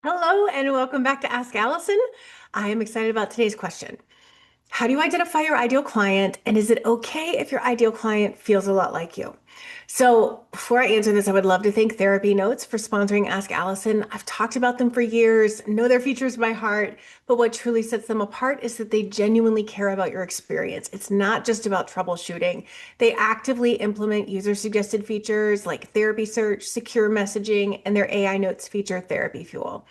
Hello and welcome back to Ask Allison. I am excited about today's question. How do you identify your ideal client, and is it okay if your ideal client feels a lot like you? So, before I answer this, I would love to thank TherapyNotes for sponsoring Ask Allison. I've talked about them for years, know their features by heart, but what truly sets them apart is that they genuinely care about your experience. It's not just about troubleshooting. They actively implement user-suggested features like therapy search, secure messaging, and their AI Notes feature, Therapy Fuel.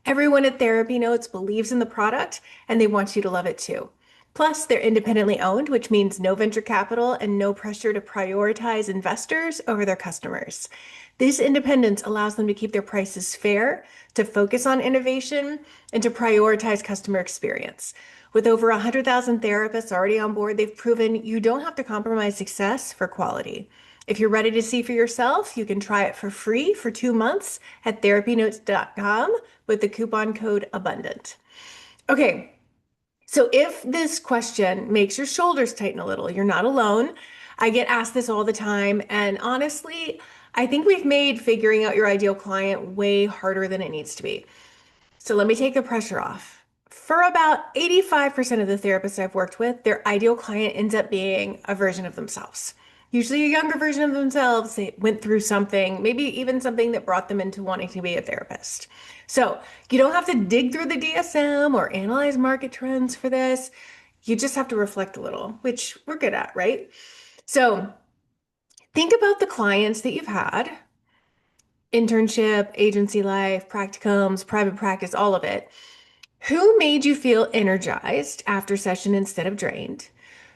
Everyone at TherapyNotes believes in the product and they want you to love it too. Plus, they're independently owned, which means no venture capital and no pressure to prioritize investors over their customers. This independence allows them to keep their prices fair, to focus on innovation, and to prioritize customer experience. With over 100,000 therapists already on board, they've proven you don't have to compromise success for quality. If you're ready to see for yourself, you can try it for free for 2 months at therapynotes.com with the coupon code ABUNDANT. Okay, so if this question makes your shoulders tighten a little, you're not alone. I get asked this all the time. And honestly, I think we've made figuring out your ideal client way harder than it needs to be. So let me take the pressure off. For about 85% of the therapists I've worked with, their ideal client ends up being a version of themselves. Usually a younger version of themselves. They went through something, maybe even something that brought them into wanting to be a therapist. So you don't have to dig through the DSM or analyze market trends for this. You just have to reflect a little, which we're good at, right? So think about the clients that you've had, internship, agency life, practicums, private practice, all of it. Who made you feel energized after session instead of drained?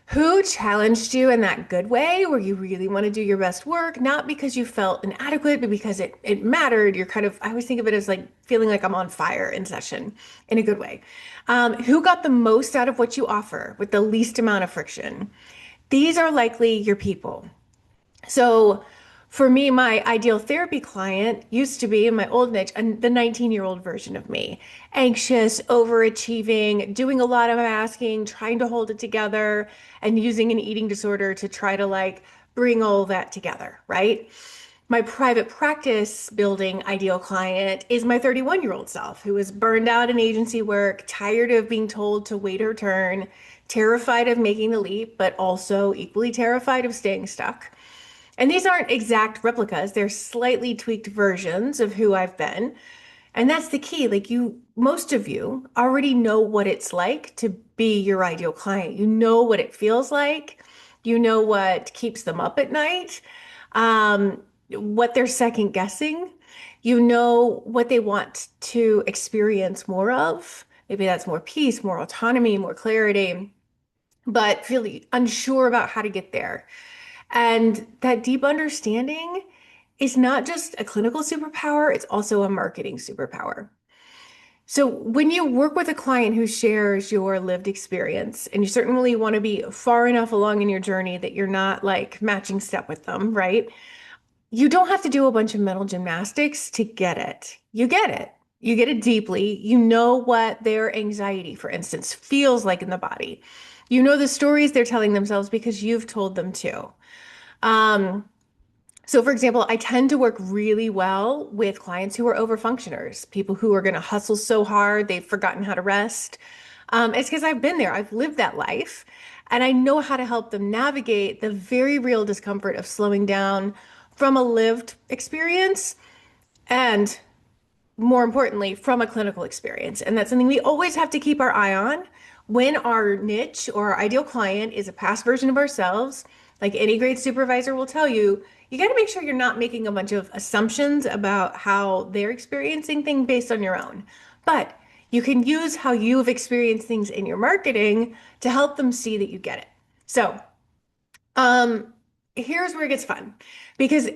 Who challenged you in that good way where you really want to do your best work, not because you felt inadequate, but because it mattered? You're kind of, I always think of it as like feeling like I'm on fire in session in a good way. Who got the most out of what you offer with the least amount of friction? These are likely your people. So for me, my ideal therapy client used to be in my old niche, and the 19-year-old version of me, anxious, overachieving, doing a lot of asking, trying to hold it together, and using an eating disorder to try to like bring all that together, right? My private practice building ideal client is my 31-year-old self who is burned out in agency work, tired of being told to wait her turn, terrified of making the leap, but also equally terrified of staying stuck. And these aren't exact replicas, they're slightly tweaked versions of who I've been. And that's the key. Like most of you already know what it's like to be your ideal client. You know what it feels like. You know what keeps them up at night, what they're second guessing. You know what they want to experience more of. Maybe that's more peace, more autonomy, more clarity, but feel unsure about how to get there. And that deep understanding is not just a clinical superpower, it's also a marketing superpower. So when you work with a client who shares your lived experience, and you certainly want to be far enough along in your journey that you're not like matching step with them, right? You don't have to do a bunch of mental gymnastics to get it. You get it. You get it deeply. You know what their anxiety, for instance, feels like in the body. You know the stories they're telling themselves because you've told them to. Um, so, for example, I tend to work really well with clients who are overfunctioners, people who are going to hustle so hard they've forgotten how to rest. It's because I've been there, I've lived that life, and I know how to help them navigate the very real discomfort of slowing down from a lived experience and, more importantly, from a clinical experience. And that's something we always have to keep our eye on when our niche or our ideal client is a past version of ourselves. Like any great supervisor will tell you, you got to make sure you're not making a bunch of assumptions about how they're experiencing things based on your own. But you can use how you've experienced things in your marketing to help them see that you get it. So, um, here's where it gets fun because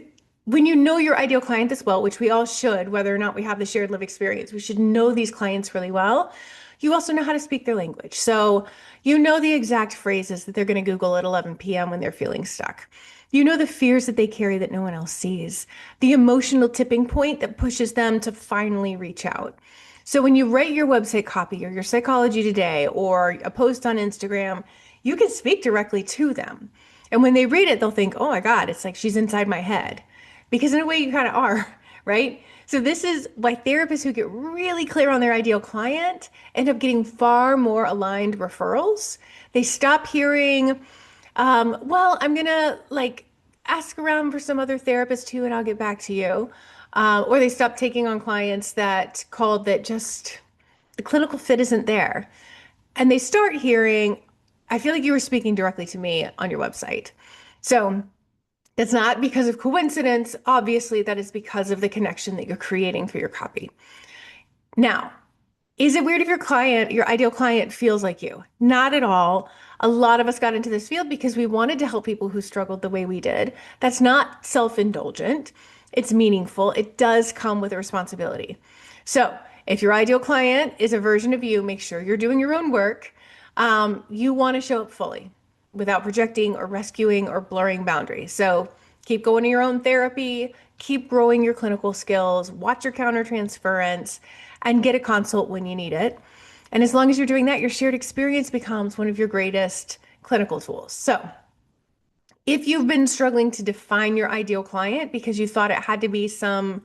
when you know your ideal client this well, which we all should, whether or not we have the shared live experience, we should know these clients really well. You also know how to speak their language. So you know the exact phrases that they're going to Google at 11 p.m. when they're feeling stuck. You know the fears that they carry that no one else sees, the emotional tipping point that pushes them to finally reach out. So when you write your website copy or your Psychology Today or a post on Instagram, you can speak directly to them. And when they read it, they'll think, oh my God, it's like she's inside my head. Because in a way, you kind of are, right? So this is why therapists who get really clear on their ideal client end up getting far more aligned referrals. They stop hearing, well, I'm gonna like ask around for some other therapists too, and I'll get back to you. Or they stop taking on clients that called that just the clinical fit isn't there. And they start hearing, I feel like you were speaking directly to me on your website. So that's not because of coincidence. Obviously, that is because of the connection that you're creating through your copy. Now, is it weird if your client, your ideal client, feels like you? Not at all. A lot of us got into this field because we wanted to help people who struggled the way we did. That's not self-indulgent. It's meaningful. It does come with a responsibility. So, if your ideal client is a version of you, make sure you're doing your own work. You want to show up fully without projecting or rescuing or blurring boundaries. So, keep going to your own therapy, keep growing your clinical skills, watch your countertransference, and get a consult when you need it. And as long as you're doing that, your shared experience becomes one of your greatest clinical tools. So, if you've been struggling to define your ideal client because you thought it had to be some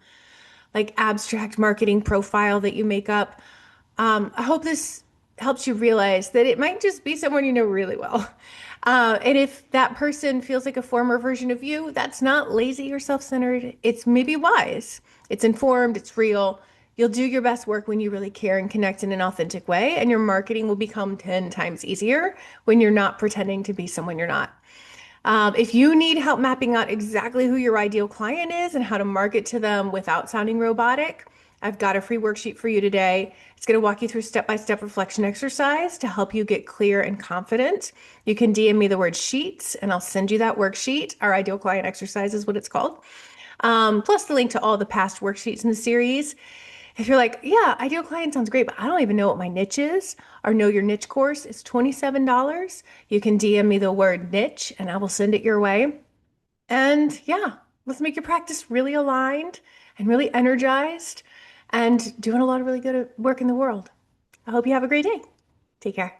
like abstract marketing profile that you make up, I hope this helps you realize that it might just be someone you know really well. And if that person feels like a former version of you, that's not lazy or self-centered. It's maybe wise. It's informed. It's real. You'll do your best work when you really care and connect in an authentic way, and your marketing will become 10 times easier when you're not pretending to be someone you're not. If you need help mapping out exactly who your ideal client is and how to market to them without sounding robotic, I've got a free worksheet for you today. It's going to walk you through step-by-step reflection exercise to help you get clear and confident. You can DM me the word sheets and I'll send you that worksheet. Our ideal client exercise is what it's called. Plus the link to all the past worksheets in the series. If you're like, yeah, ideal client sounds great, but I don't even know what my niche is, our Know Your Niche course is $27. You can DM me the word niche and I will send it your way. And yeah, let's make your practice really aligned and really energized and doing a lot of really good work in the world. I hope you have a great day. Take care.